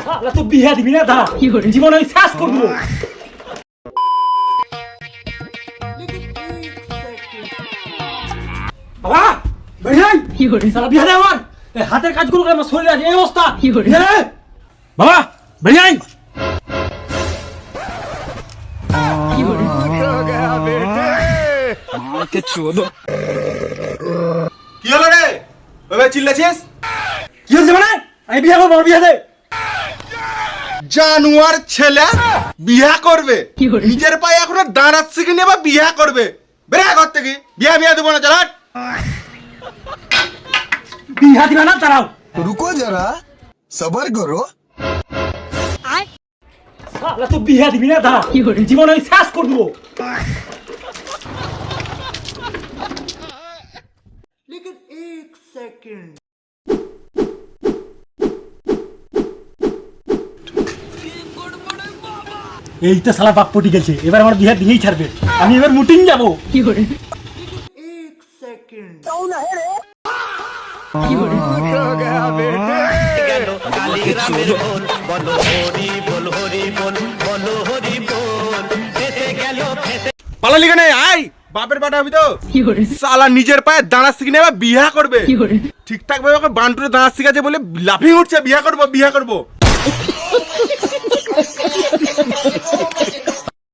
শালা তো বিয়া দিবি না দাঁড়া জীবন আমি শেষ করবো। বাবা ভাই কি করে শালা বিয়া দে আমার হাতের কাজগুলো করে আমার শরীরে আছে এই অবস্থা কি করে বাবা ভাই কি করে মাকে চোদো কি হলো রে ওবে চিল্লাছিস? কি হচ্ছে মানে আমি বিয়া করবো বিয়া দে জানুয়ার ছেলে বিয়া করবে নিজের পায়ে এখনো দাঁড়াচ্ছে কি নিয়ে বা বিয়া করবে বেরে ঘর থেকে বিয়া বিয়া দেবো না চালাট বিয়া দিবা না দাঁড়াও रुको जरा सबर करो শালা তো বিয়া দিবি না দাঁড়া জীবন আমি শেষ করবো। এইটা শালা বাপ পটি গেছে এবার আমার বিয়া দিয়েই ছাড়বে আমি এবার মুটিং যাবো কি করে পালালি কেন আয় বাপের বাটা হবি তো সালা নিজের পায়ে দাঁড়াচ্ছে কি নিয়ে বা বিয়া করবে ঠিকঠাক ভাবে ওকে বান্টুরে দাঁড়াচ্ছে গেছে বলে লাফিয়ে উঠছে বিয়া করবো বিয়া করবো